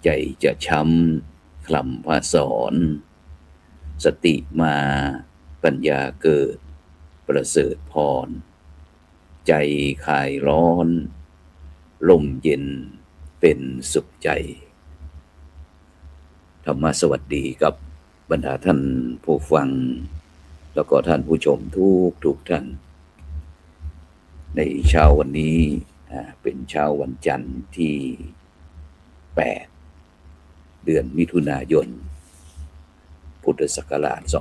ใจจะช้ำคลำพาสอนสติมาปัญญาเกิดประเสริฐพรใจคลายร้อนลมเย็นเป็นสุขใจธรรมสวัสดีกับบรรดาท่านผู้ฟังแล้วก็ท่านผู้ชมทุกท่านในเช้าวันนี้เป็นเช้าวันจันทร์ที่8เดือนมิถุนายนพุทธศักราช2569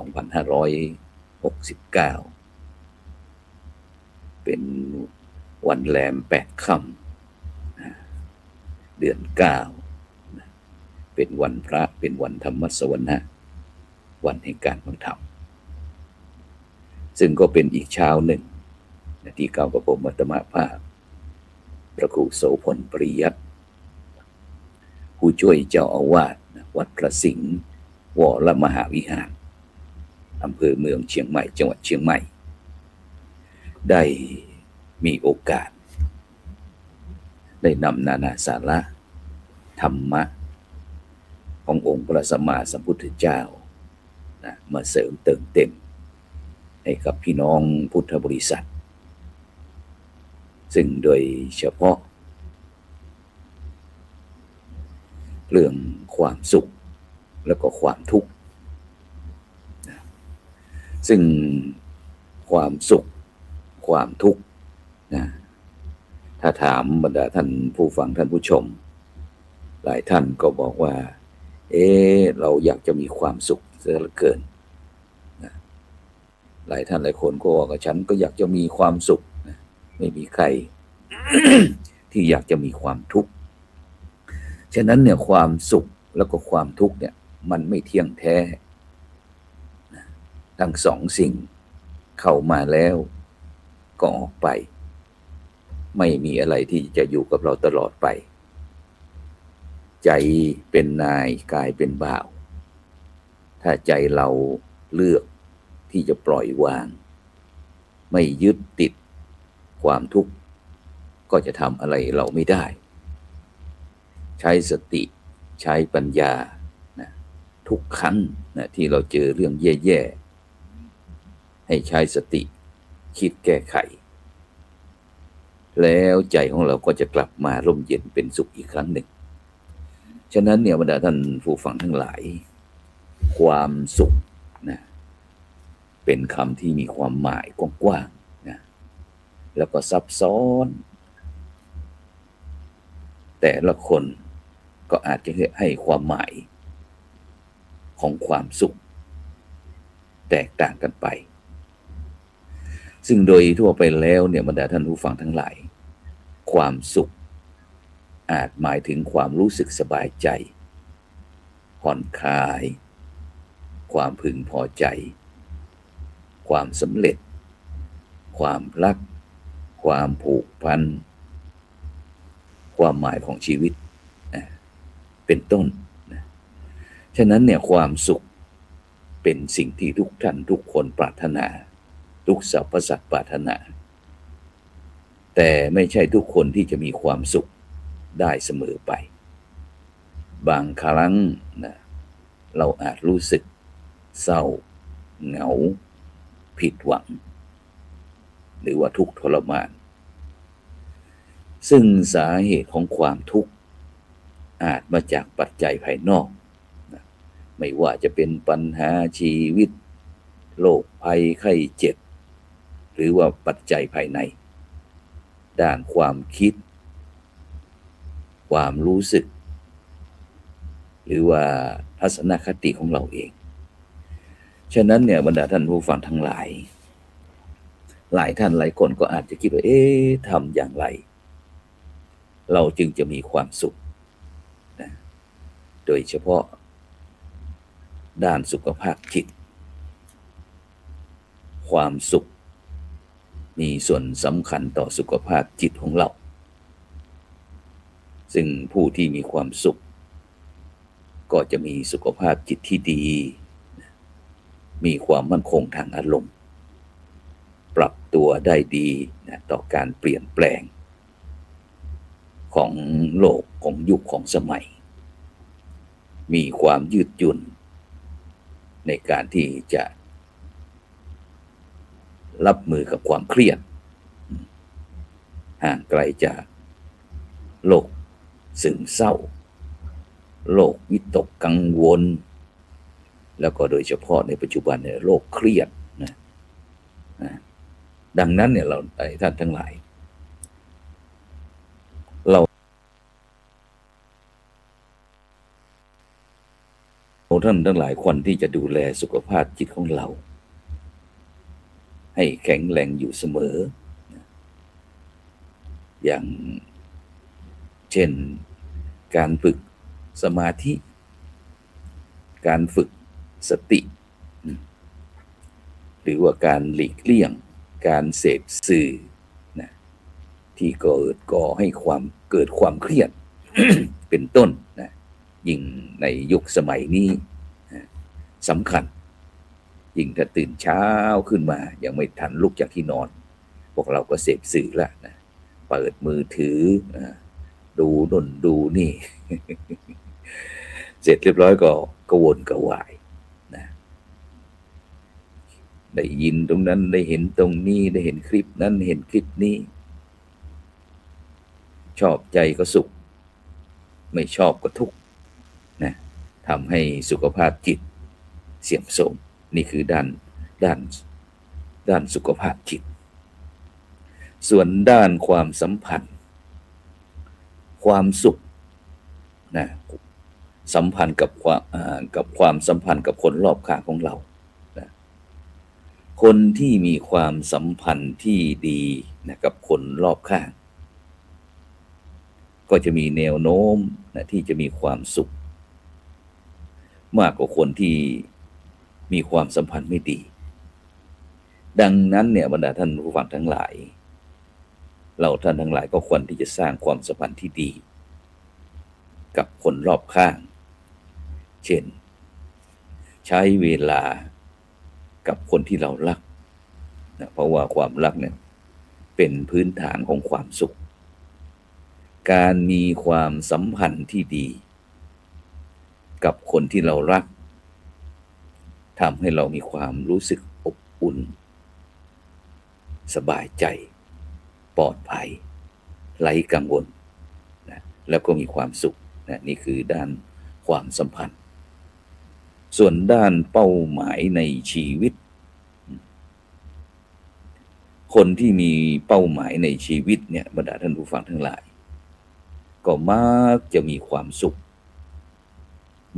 เป็นวันแรม8ค่ำเดือน9เป็นวันพระเป็นวันธรรมสวนะวันแห่งการฟังธรรมซึ่งก็เป็นอีกเช้าหนึ่งที่ก้าวกับผมอัตมาภาพพระครูโสพลปริยัติผู้ช่วยเจ้าอาวาสวัดพระสิงห์วรมหาวิหารอำเภอเมืองเชียงใหม่จังหวัดเชียงใหม่ได้มีโอกาสได้นำนานาสาระธรรมะขององค์พระสัมมาสัมพุทธเจ้ามาเสริมเติมเต็มให้กับพี่น้องพุทธบริษัทซึ่งโดยเฉพาะเรื่องความสุขแล้วก็ความทุกข์ซึ่งความสุขความทุกข์ถ้าถามบรรดาท่านผู้ฟังท่านผู้ชมหลายท่านก็บอกว่าเราอยากจะมีความสุขเสียเหลือเกินหลายท่านหลายคนก็บอกว่าฉันก็อยากจะมีความสุขไม่มีใคร ที่อยากจะมีความทุกข์ฉะนั้นเนี่ยความสุขแล้วก็ความทุกข์เนี่ยมันไม่เที่ยงแท้ทั้งสองสิ่งเข้ามาแล้วก็ออกไปไม่มีอะไรที่จะอยู่กับเราตลอดไปใจเป็นนายกายเป็นบ่าวถ้าใจเราเลือกที่จะปล่อยวางไม่ยึดติดความทุกข์ก็จะทำอะไรเราไม่ได้ใช้สติใช้ปัญญาทุกครั้งที่เราเจอเรื่องแย่ๆให้ใช้สติคิดแก้ไขแล้วใจของเราก็จะกลับมาร่มเย็นเป็นสุขอีกครั้งหนึ่งฉะนั้นเนี่ยบรรดาท่านผู้ฟังทั้งหลายความสุขเป็นคำที่มีความหมายกว้างๆแล้วก็ซับซ้อนแต่ละคนก็อาจจะให้ความหมายของความสุขแตกต่างกันไปซึ่งโดยทั่วไปแล้วเนี่ยบรรดาท่านผู้ฟังทั้งหลายความสุขอาจหมายถึงความรู้สึกสบายใจผ่อนคลายความพึงพอใจความสำเร็จความรักความผูกพันความหมายของชีวิตเป็นต้นฉะนั้นเนี่ยความสุขเป็นสิ่งที่ทุกท่านทุกคนปรารถนาทุกสรรพสัตว์ปรารถนาแต่ไม่ใช่ทุกคนที่จะมีความสุขได้เสมอไปบางครั้งเราอาจรู้สึกเศร้าเหงาผิดหวังหรือว่าทุกข์ทรมานซึ่งสาเหตุของความทุกข์อาจมาจากปัจจัยภายนอกไม่ว่าจะเป็นปัญหาชีวิตโรคภัยไข้เจ็บหรือว่าปัจจัยภายในด้านความคิดความรู้สึกหรือว่าทัศนคติของเราเองฉะนั้นเนี่ยบรรดาท่านผู้ฟังทั้งหลายท่านหลายคนก็อาจจะคิดว่าทำอย่างไรเราจึงจะมีความสุขโดยเฉพาะด้านสุขภาพจิตความสุขมีส่วนสำคัญต่อสุขภาพจิตของเราซึ่งผู้ที่มีความสุขก็จะมีสุขภาพจิตที่ดีมีความมั่นคงทางอารมณ์ปรับตัวได้ดีต่อการเปลี่ยนแปลงของโลกของยุคของสมัย มีความยืดหยุ่นในการที่จะรับมือกับความเครียดห่างไกลจากโรคซึมเศร้าโรควิตกกังวลแล้วก็โดยเฉพาะในปัจจุบันเนี่ยโรคเครียดนะดังนั้นเนี่ยเราท่านทั้งหลายท่านทั้งหลายควรที่จะดูแลสุขภาพจิตของเราให้แข็งแรงอยู่เสมออย่างเช่นการฝึกสมาธิการฝึกสติหรือว่าการหลีกเลี่ยงการเสพสื่อนะที่ก่อให้เกิดความเครียด เป็นต้นนะยิ่งในยุคสมัยนี้สำคัญยิ่งถ้าตื่นเช้าขึ้นมายังไม่ทันลุกจากที่นอนพวกเราก็เสพสื่อแล้วนะเปิดมือถือดูนู่นดูนี่ เสร็จเรียบร้อยก็กระวนกระวายนะได้ยินตรงนั้นได้เห็นตรงนี้ได้เห็นคลิปนั้นเห็นคลิปนี้ชอบใจก็สุขไม่ชอบก็ทุกข์นะทำให้สุขภาพจิตเสื่อมโทรมนี่คือด้านสุขภาพจิตส่วนด้านความสัมพันธ์ความสุขนะสัมพันธ์กับความสัมพันธ์กับคนรอบข้างของเรานะคนที่มีความสัมพันธ์ที่ดีนะกับคนรอบข้างก็จะมีแนวโน้มนะที่จะมีความสุขมากกว่าคนที่มีความสัมพันธ์ไม่ดีดังนั้นเนี่ยบรรดาท่านผู้ฟังทั้งหลายเราท่านทั้งหลายก็ควรที่จะสร้างความสัมพันธ์ที่ดีกับคนรอบข้างเช่นใช้เวลากับคนที่เรารักนะเพราะว่าความรักเนี่ยเป็นพื้นฐานของความสุขการมีความสัมพันธ์ที่ดีกับคนที่เรารักทำให้เรามีความรู้สึกอบอุ่นสบายใจปลอดภัยไร้กังวลนะแล้วก็มีความสุขนะนี่คือด้านความสัมพันธ์ส่วนด้านเป้าหมายในชีวิตคนที่มีเป้าหมายในชีวิตเนี่ยบรรดาท่านผู้ฟังทั้งหลายก็มักจะมีความสุข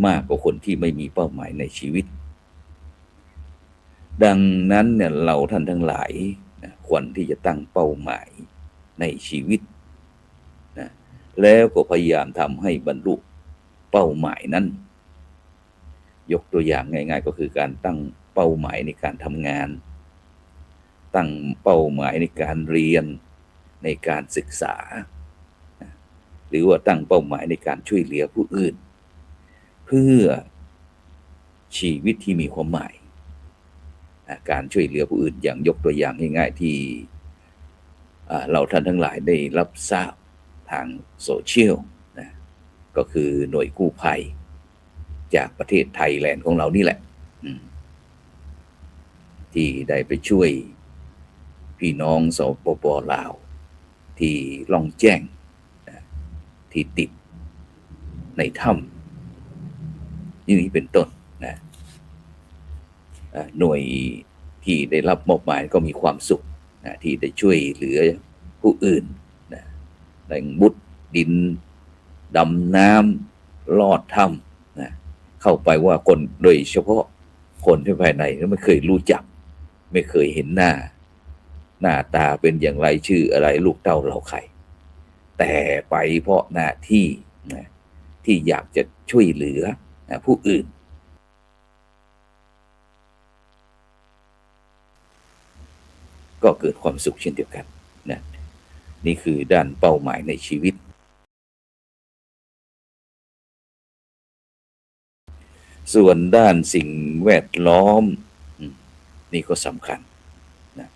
มากกว่าคนที่ไม่มีเป้าหมายในชีวิตดังนั้นเนี่ยเราท่านทั้งหลายนะควรที่จะตั้งเป้าหมายในชีวิตนะแล้วก็พยายามทำให้บรรลุเป้าหมายนั้นยกตัวอย่างง่ายๆก็คือการตั้งเป้าหมายในการทำงานตั้งเป้าหมายในการเรียนในการศึกษาหรือว่าตั้งเป้าหมายในการช่วยเหลือผู้อื่นเพื่อชีวิตที่มีความหมายการช่วยเหลือผู้อื่นอย่างยกตัวอย่างง่ายๆที่เราท่านทั้งหลายได้รับทราบทางโซเชียลนะก็คือหน่วยกู้ภัยจากประเทศไทยแลนด์ของเรานี่แหละที่ได้ไปช่วยพี่น้องสปป.ลาวที่ล่องแจ้งที่ติดในถ้ำนี่เป็นต้นนะหน่วยที่ได้รับมอบหมายก็มีความสุขนะที่ได้ช่วยเหลือผู้อื่นนะได้มุดดินดำน้ำลอดถ้ำนะเข้าไปว่าคนโดยเฉพาะคนที่ภายในไม่เคยรู้จักไม่เคยเห็นหน้าตาเป็นอย่างไรชื่ออะไรลูกเต้าเหล่าใครแต่ไปเพราะหน้าที่นะที่อยากจะช่วยเหลือผู้อื่นก็เกิดความสุขเช่นเดียวกันนะนี่คือด้านเป้าหมายในชีวิตส่วนด้านสิ่งแวดล้อมนี่ก็สำคัญนะ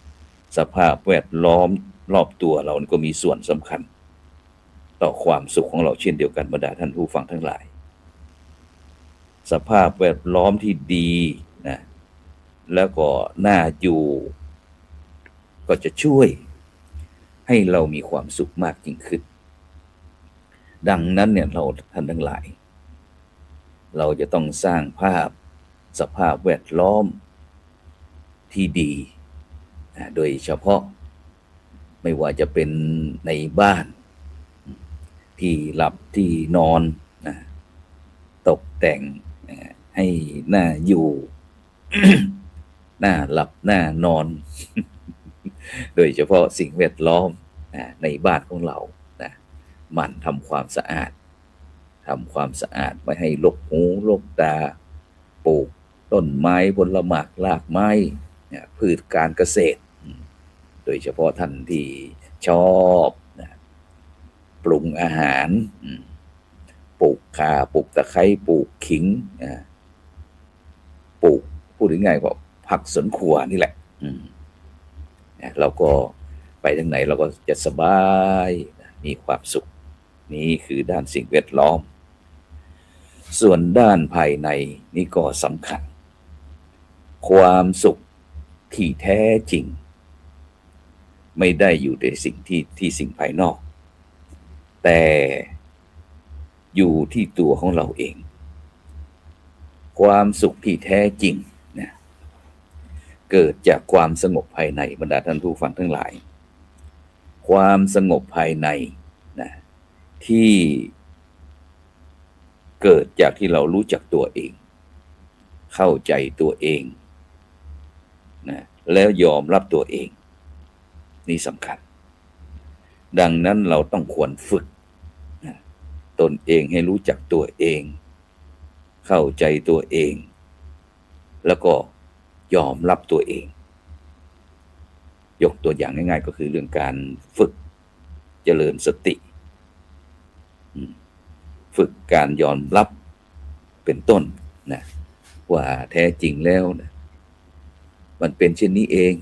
สภาพแวดล้อมรอบตัวเราก็มีส่วนสำคัญต่อความสุขของเราเช่นเดียวกันบรรดาท่านผู้ฟังทั้งหลาย สภาพแวดล้อมที่ดีนะแล้วก็น่าอยู่ก็จะช่วยให้เรามีความสุขมากยิ่งขึ้นดังนั้นเนี่ยเราท่านทั้งหลายเราจะต้องสร้างสภาพแวดล้อมที่ดีโดยเฉพาะไม่ว่าจะเป็นในบ้านที่หลับที่นอนนะตกแต่งให้น่าอยู่ น่าหลับน่านอน โดยเฉพาะสิ่งแวดล้อมในบ้านของเรานะหมั่นทำความสะอาดไม่ให้รกหูรกตาปลูกต้นไม้ผลไม้รากไม้พืชการเกษตรโดยเฉพาะท่านที่ชอบปรุงอาหารปลูกข่าปลูกตะไคร้ปลูกขิงปลูกพูดง่ายๆว่าผักสวนครัวนี่แหละเราก็ไปทางไหนเราก็จะสบายมีความสุขนี่คือด้านสิ่งแวดล้อมส่วนด้านภายในนี่ก็สำคัญความสุขที่แท้จริงไม่ได้อยู่ในสิ่งที่สิ่งภายนอกแต่อยู่ที่ตัวของเราเองความสุขที่แท้จริงนะเกิดจากความสงบภายในบรรดาท่านผู้ฟังทั้งหลายความสงบภายในนะที่เกิดจากที่เรารู้จักตัวเองเข้าใจตัวเองนะแล้วยอมรับตัวเองนี่สำคัญดังนั้นเราต้องควรฝึกตนเองให้รู้จักตัวเองเข้าใจตัวเองแล้วก็ยอมรับตัวเองยกตัวอย่างง่ายๆก็คือเรื่องการฝึกเจริญสติฝึกการยอมรับเป็นต้นนะว่าแท้จริงแล้วนะมันเป็นเช่นนี้เอง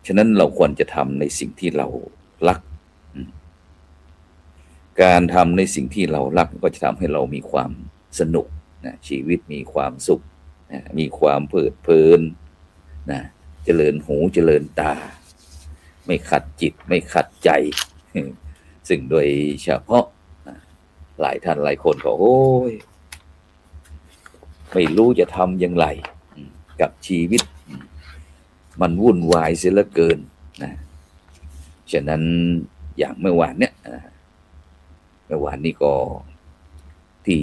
ฉะนั้นเราควรจะทำในสิ่งที่เรารักการทำในสิ่งที่เรารักก็จะทำให้เรามีความสนุกนะชีวิตมีความสุขนะมีความเพลิดเพลินนะเจริญหูเจริญตาไม่ขัดจิตไม่ขัดใจซึ่งโดยเฉพาะหลายท่านหลายคนก็โอ้ยไม่รู้จะทำอย่างไรกับชีวิตมันวุ่นวายเสียเหลือเกินนะฉะนั้นอย่างเมื่อวานนี้ก็ที่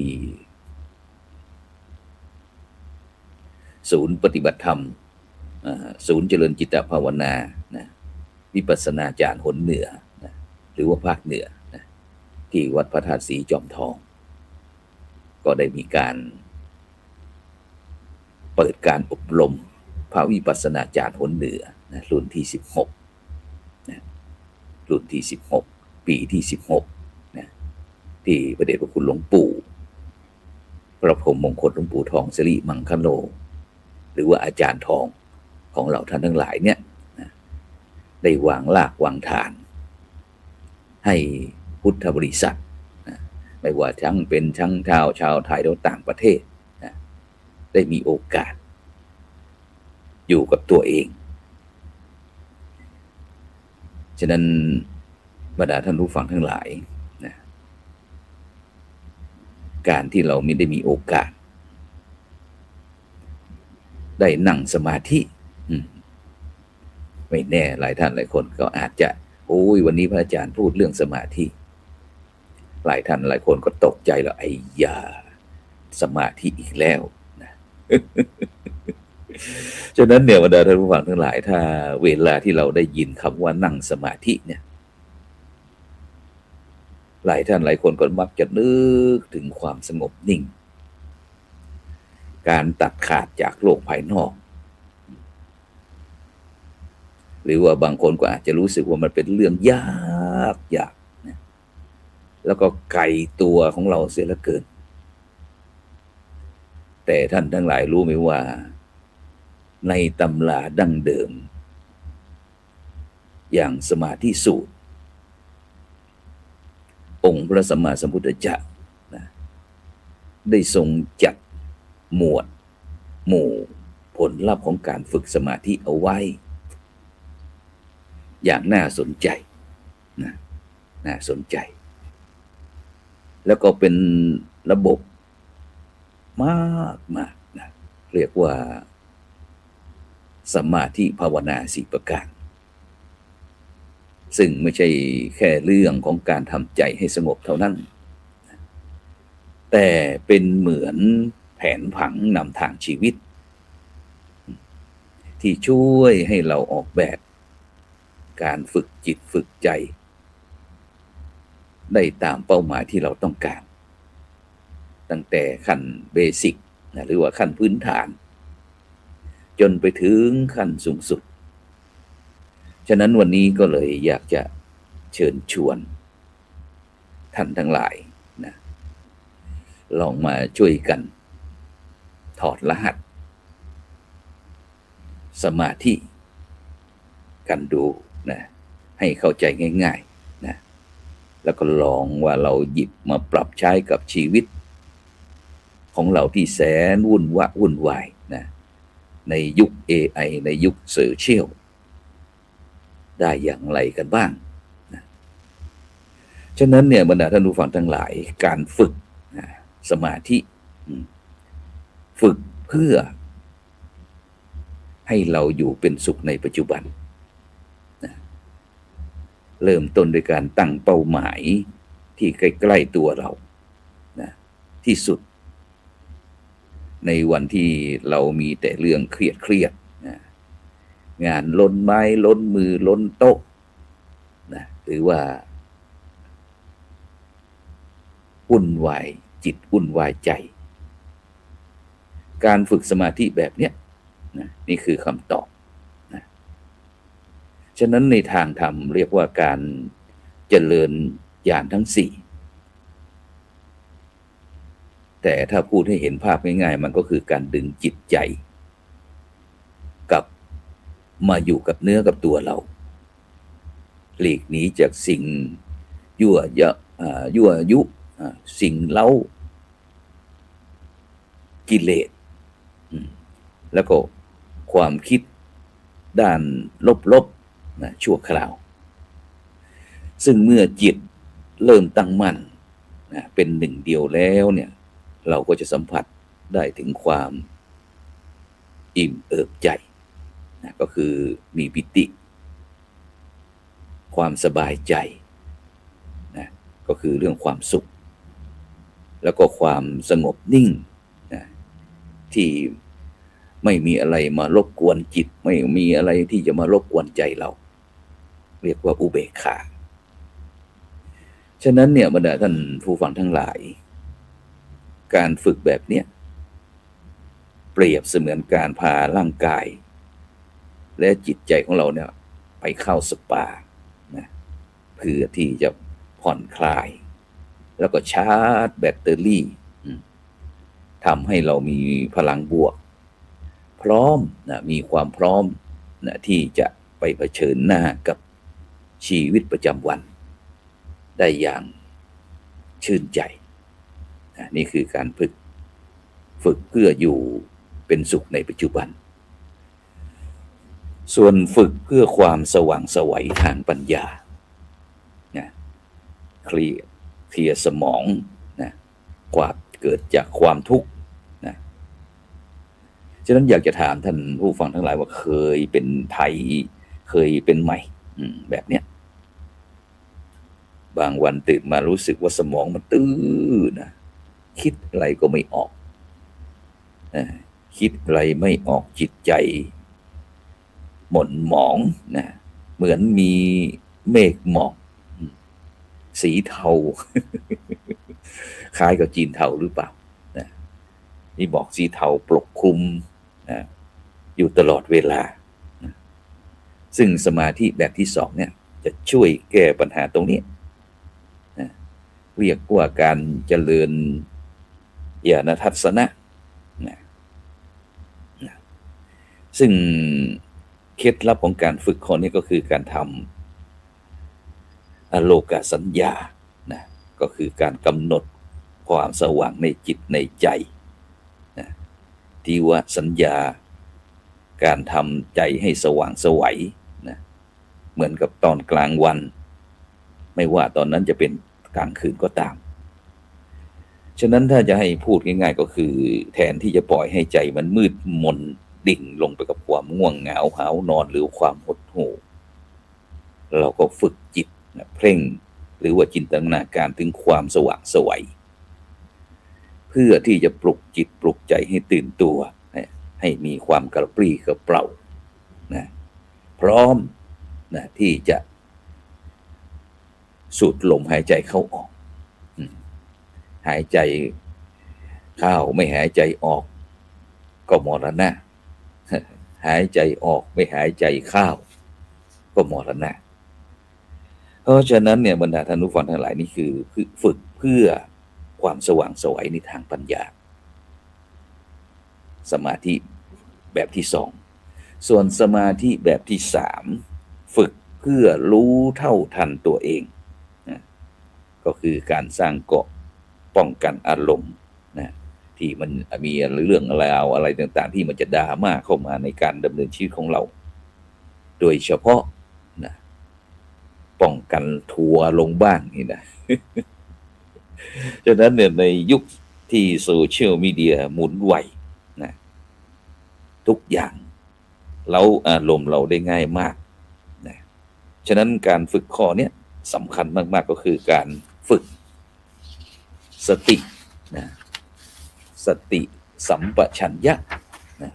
ศูนย์ปฏิบัติธรรมศูนย์เจริญจิตภาวนานะวิปัสสนาจารย์หนเหนือนะหรือว่าภาคเหนือนะที่วัดพระธาตุศรีจอมทองก็ได้มีการเปิดการอบรมพระวิปัสสนาจารย์หนเหนือนะรุ่นที่16นะรุ่นที่16ปีที่16นะที่พระเดชพระคุณหลวงปู่พระพรหมมงคลหลวงปู่ทองสิริมังคโลหรือว่าอาจารย์ทองของเราท่านทั้งหลายเนี่ยนะได้วางรากวางฐานให้พุทธบริษัทนะไม่ว่าทั้งเป็นทั้งชาวไทยและต่างประเทศนะได้มีโอกาสอยู่กับตัวเองฉะนั้นบรรดาท่านผู้ฟังทั้งหลายนะการที่เราไม่ได้มีโอกาสได้นั่งสมาธิไม่แน่หลายท่านหลายคนก็อาจจะโอ้ยวันนี้พระอาจารย์พูดเรื่องสมาธิหลายท่านหลายคนก็ตกใจแล้วไอ้ยาสมาธิอีกแล้วนะ ฉะนั้นเนี่ยบรรดาท่านผู้ฟังทั้งหลายถ้าเวลาที่เราได้ยินคำว่านั่งสมาธิเนี่ยหลายท่านหลายคนก็มักจะนึกถึงความสงบนิ่งการตัดขาดจากโลกภายนอกหรือว่าบางคนก็อาจจะรู้สึกว่ามันเป็นเรื่องยากนะแล้วก็ไกลตัวของเราเสียเหลือเกินแต่ท่านทั้งหลายรู้ไหมว่าในตำราดั้งเดิมอย่างสมาธิสูตรองค์พระสัมมาสัมพุทธเจ้านะ ได้ทรงจัดหมวดหมู่ผลลัพธ์ของการฝึกสมาธิเอาไว้อย่างน่าสนใจนะน่าสนใจแล้วก็เป็นระบบมากนะเรียกว่าสมาธิภาวนา4ประการซึ่งไม่ใช่แค่เรื่องของการทำใจให้สงบเท่านั้นแต่เป็นเหมือนแผนผังนำทางชีวิตที่ช่วยให้เราออกแบบการฝึกจิตฝึกใจได้ตามเป้าหมายที่เราต้องการตั้งแต่ขั้นเบสิกหรือว่าขั้นพื้นฐานจนไปถึงขั้นสูงสุดฉะนั้นวันนี้ก็เลยอยากจะเชิญชวนท่านทั้งหลายนะลองมาช่วยกันถอดรหัสสมาธิกันดูนะให้เข้าใจง่ายๆนะแล้วก็ลองว่าเราหยิบมาปรับใช้กับชีวิตของเราที่แสนวุ่นวายนะในยุค AI ในยุคโซเชียลได้อย่างไรกันบ้างนะฉะนั้นเนี่ยบรรดาท่านผู้ฟังทั้งหลายการฝึกสมาธิฝึกเพื่อให้เราอยู่เป็นสุขในปัจจุบันนะเริ่มต้นด้วยการตั้งเป้าหมายที่ใกล้ๆตัวเรานะที่สุดในวันที่เรามีแต่เรื่องเครียดนะงานล้นไม้ล้นมือล้นโต๊ะนะหรือว่าวุ่นวายจิตวุ่นวายใจการฝึกสมาธิแบบเนี้ยนะนี่คือคำตอบนะฉะนั้นในทางธรรมเรียกว่าการเจริญญาณทั้ง4แต่ถ้าพูดให้เห็นภาพง่ายๆมันก็คือการดึงจิตใจกลับมาอยู่กับเนื้อกับตัวเราหลีกหนีจากสิ่งยั่วยุสิ่งเร้ากิเลสแล้วก็ความคิดด้านลบๆนะชั่วคราวซึ่งเมื่อจิตเริ่มตั้งมั่นนะเป็นหนึ่งเดียวแล้วเนี่ยเราก็จะสัมผัสได้ถึงความอิ่มเอิบใจนะก็คือมีปิติความสบายใจนะก็คือเรื่องความสุขแล้วก็ความสงบนิ่งนะที่ไม่มีอะไรมารบกวนจิตไม่มีอะไรที่จะมารบกวนใจเราเรียกว่าอุเบกขาฉะนั้นเนี่ยบรรดาท่านผู้ฟังทั้งหลายการฝึกแบบเนี้ยเปรียบเสมือนการพาร่างกายและจิตใจของเราเนี่ยไปเข้าสปานะเพื่อที่จะผ่อนคลายแล้วก็ชาร์จแบตเตอรี่ทำให้เรามีพลังบวกพร้อมนะมีความพร้อมนะที่จะไปเผชิญหน้ากับชีวิตประจำวันได้อย่างชื่นใจนะนี่คือการฝึกเพื่ออยู่เป็นสุขในปัจจุบันส่วนฝึกเพื่อความสว่างไสวทางปัญญานะเคลียร์สมองนะความเกิดจากความทุกข์นะฉะนั้นอยากจะถามท่านผู้ฟังทั้งหลายว่าเคยเป็นไทยเคยเป็นใหม่แบบเนี้ยบางวันตื่นมารู้สึกว่าสมองมันตื้อนะคิดอะไรก็ไม่ออกคิดอะไรไม่ออกจิตใจหม่นหมองนะเหมือนมีเมฆหมอกสีเทา คล้ายกับจีนเทาหรือเปล่านะนี่บอกสีเทาปกคลุมนะอยู่ตลอดเวลานะซึ่งสมาธิแบบที่2เนี่ยจะช่วยแก้ปัญหาตรงนี้นะเรียกว่าการเจริญญาณทัศนะนะซึ่งเคล็ดลับของการฝึกข้อนี้ก็คือการทำอโลกสัญญานะก็คือการกำหนด ความสว่างในจิตในใจนะที่ว่าสัญญาการทำใจให้สว่างไสวนะเหมือนกับตอนกลางวันไม่ว่าตอนนั้นจะเป็นกลางคืนก็ตามฉะนั้นถ้าจะให้พูดง่ายๆก็คือแทนที่จะปล่อยให้ใจมันมืดมนดิ่งลงไปกับความง่วงเหงาหาวนอนหรือความหดหู่เราก็ฝึกจิตเพ่งหรือว่าจินตนาการถึงความสว่างไสวเพื่อที่จะปลุกจิตปลุกใจให้ตื่นตัวให้มีความกระปรี้กระเปร่านะพร้อมนะที่จะสูดลมหายใจเข้าออกหายใจเข้าไม่หายใจออกก็มรณะหายใจออกไม่หายใจเข้าก็มรณะเพราะฉะนั้นเนี่ยบรรดาท่านผู้ฟังทั้งหลายนี่คือฝึกเพื่อความสว่างไสวในทางปัญญาสมาธิแบบที่2ส่วนสมาธิแบบที่3ฝึกเพื่อรู้เท่าทันตัวเองนะก็คือการสร้างเกราะป้องกันอารมณ์นะที่มันมีเรื่องราวอะไรต่างๆที่มันจะดราม่าเข้ามาในการดำเนินชีวิตของเราโดยเฉพาะนะป้องกันทัวร์ลงบ้างนี่นะ ฉะนั้นเนี่ยในยุคที่โซเชียลมีเดียหมุนไวนะทุกอย่างเราอารมณ์เราได้ง่ายมากนะฉะนั้นการฝึกข้อเนี้ยสำคัญมากๆก็คือการฝึกสตินะสติสัมปชัญญะนะ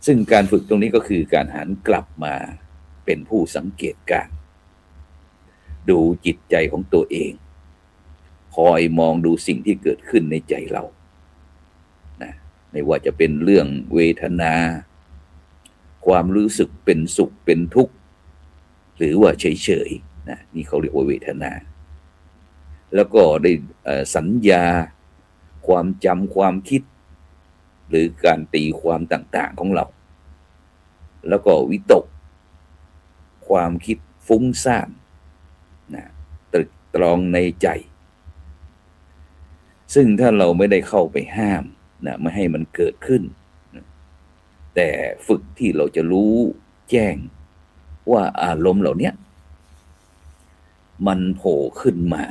ซึ่งการฝึกตรงนี้ก็คือการหันกลับมาเป็นผู้สังเกตการณ์ดูจิตใจของตัวเองคอยมองดูสิ่งที่เกิดขึ้นในใจเรานะไม่ว่าจะเป็นเรื่องเวทนาความรู้สึกเป็นสุขเป็นทุกข์หรือว่าเฉยๆนะนี่เขาเรียกว่าเวทนาแล้วก็ได้สัญญาความจำความคิดหรือการตีความต่างๆของเราแล้วก็วิตกความคิดฟุ้งซ่านนะตรึกตรองในใจซึ่งถ้าเราไม่ได้เข้าไปห้ามนะไม่ให้มันเกิดขึ้นนะแต่ฝึกที่เราจะรู้แจ้งว่าอารมณ์เหล่านี้มันโผล่ขึ้นมา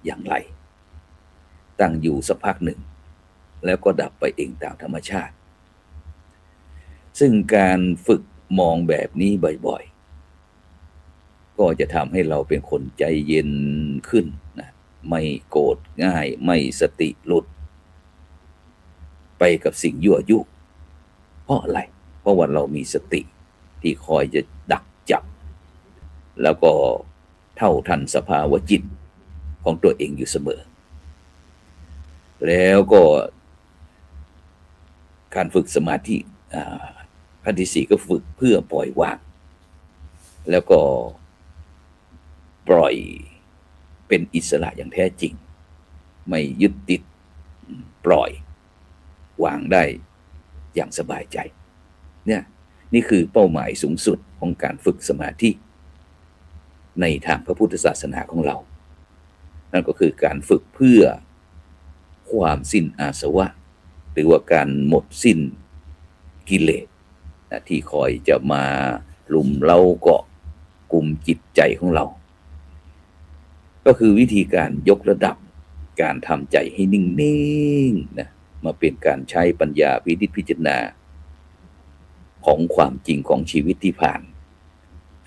อย่างไรตั้งอยู่สักพักหนึ่งแล้วก็ดับไปเองตามธรรมชาติซึ่งการฝึกมองแบบนี้บ่อยๆก็จะทำให้เราเป็นคนใจเย็นขึ้นนะไม่โกรธง่ายไม่สติหลุดไปกับสิ่งยั่วยุเพราะอะไรเพราะว่าเรามีสติที่คอยจะดักจับแล้วก็เท่าทันสภาวะจิตของตัวเองอยู่เสมอแล้วก็การฝึกสมาธิขั้นที่4ก็ฝึกเพื่อปล่อยวางแล้วก็ปล่อยเป็นอิสระอย่างแท้จริงไม่ยึดติดปล่อยวางได้อย่างสบายใจเนี่ยนี่คือเป้าหมายสูงสุดของการฝึกสมาธิในทางพระพุทธศาสนาของเรานั่นก็คือการฝึกเพื่อความสิ้นอาสวะหรือว่าการหมดสิ้นกิเลสที่คอยจะมาลุมเร้าเกาะกลุ่มจิตใจของเราก็คือวิธีการยกระดับการทำใจให้นิ่งๆนะมาเป็นการใช้ปัญญาพินิจพิจารณาของความจริงของชีวิตที่ผ่าน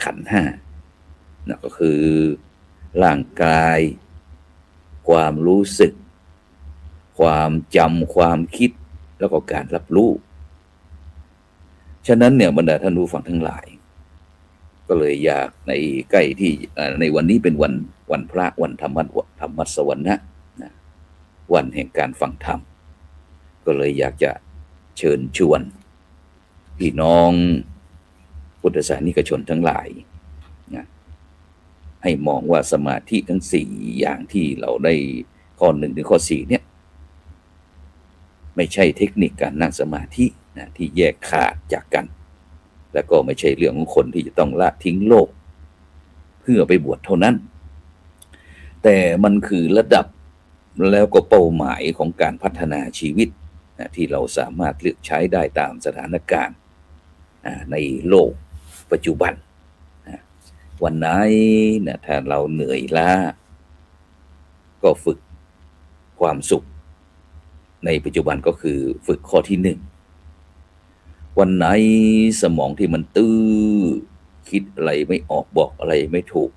ขันธ์ห้านั่นก็คือร่างกายความรู้สึกความจำความคิดแล้วก็การรับรู้ฉะนั้นเนี่ยบรรดาท่านผู้ฟังทั้งหลายก็เลยอยากในใกล้ที่ในวันนี้เป็นวันพระวันธรรมสวรรณะนะวันแห่งการฟังธรรมก็เลยอยากจะเชิญชวนพี่น้องพุทธศาสนิกชนทั้งหลายนะให้มองว่าสมาธิทั้ง4อย่างที่เราได้ข้อ1ถึงข้อ4เนี่ยไม่ใช่เทคนิคการนั่งสมาธินะที่แยกขาดจากกันและก็ไม่ใช่เรื่องของคนที่จะต้องละทิ้งโลกเพื่อไปบวชเท่านั้นแต่มันคือระดับ แล้วก็เป้าหมายของการพัฒนาชีวิตที่เราสามารถเลือกใช้ได้ตามสถานการณ์ในโลกปัจจุบันวันไหนถ้าเราเหนื่อยล้าก็ฝึกความสุขในปัจจุบันก็คือฝึกข้อที่ 1วันไหนสมองที่มันตื้อคิดอะไรไม่ออกบอกอะไรไม่ถูก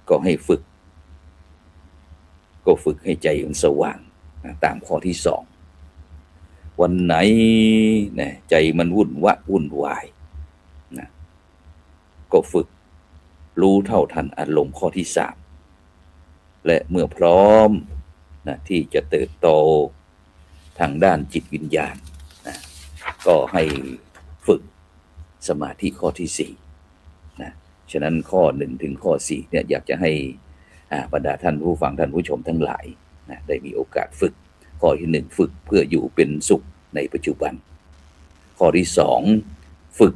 ก็ให้ฝึกให้ใจมันสว่างตามข้อที่ 2วันไหนใจมันวุ่นวายก็ฝึกรู้เท่าทันอารมณ์ข้อที่ 3และเมื่อพร้อมที่จะเติบโตทางด้านจิตวิญญาณก็ให้ฝึกสมาธิข้อที่4ฉะนั้นข้อ1ถึงข้อ4อยากจะให้บรรดาท่านผู้ฟังท่านผู้ชมทั้งหลายได้มีโอกาสฝึกข้อที่1ฝึกเพื่ออยู่เป็นสุขในปัจจุบันข้อที่2ฝึก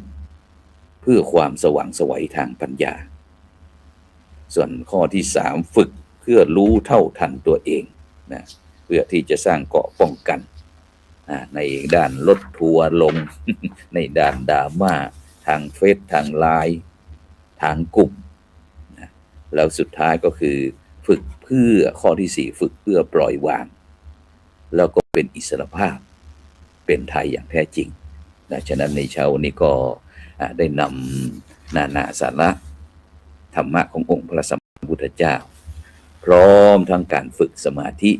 เพื่อความสว่างไสวทางปัญญาส่วนข้อที่3ฝึกเพื่อรู้เท่าทันตัวเองเพื่อที่จะสร้างเกราะป้องกันในด้านลดทัวร์ลง ในด้านดราม่าทางเฟซทางไลน์ทางกลุ่มแล้วสุดท้ายก็คือฝึกเพื่อข้อที่4ฝึกเพื่อปล่อยวางแล้วก็เป็นอิสรภาพเป็นไทยอย่างแท้จริงฉะนั้นในเช้านี้ก็ได้นำนานาสาระธรรมะขององค์พระสัมมาสัมพุทธเจ้าพร้อมทั้งการฝึกสมาธิ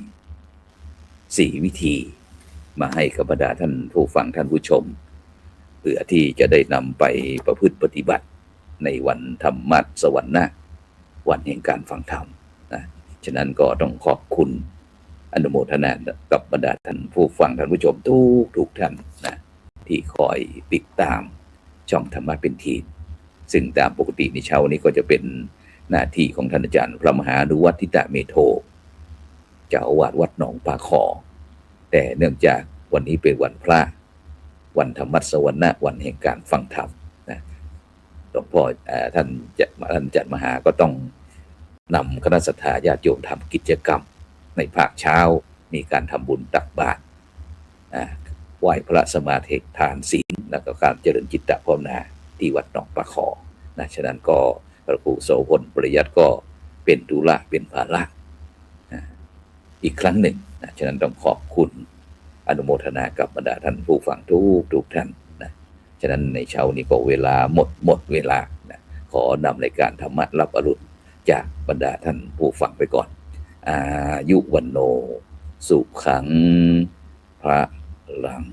4วิธีมาให้กับบรรดาท่านผู้ฟังท่านผู้ชมเพื่อที่จะได้นำไปประพฤติปฏิบัติในวันธรรมสวรรค์วันแห่งการฟังธรรมฉะนั้นก็ต้องขอบคุณอนุโมทนากับบรรดาท่านผู้ฟังท่านผู้ชมทุกท่านที่คอยติดตามช่องธรรมะเป็นทีมซึ่งตามปกติในเช้านี้ก็จะเป็นหน้าที่ของท่านอาจารย์พระมหานุวัฒน์ทิตะเมโทเจ้าอาวาสวัดหนองปลาขอแต่เนื่องจากวันนี้เป็นวันพระวันธรรมสวรรค์วันแห่งการฟังธรรมหลวงพ่อท่านอาจารย์มหาก็ต้องนำคณะศรัทธาญาติโยมทำกิจกรรมในภาคเช้ามีการทำบุญตักบาตรไหว้พระสมาธิทานศีลแล้วก็การเจริญจิตตภาวนาที่วัดหนองปลาขอฉะนั้นก็พระครูโสพลปริยัติก็เป็นธุระเป็นภาระอีกครั้งหนึ่งฉะนั้นต้องขอบคุณอนุโมทนากับบรรดาท่านผู้ฟังทุกท่านฉะนั้นในเช้านี้ก็เวลาหมดเวลาขอนำรายการธรรมะรับอรุณจากบรรดาท่านผู้ฟังไปก่อนอายุวันโนสุขังพระลัง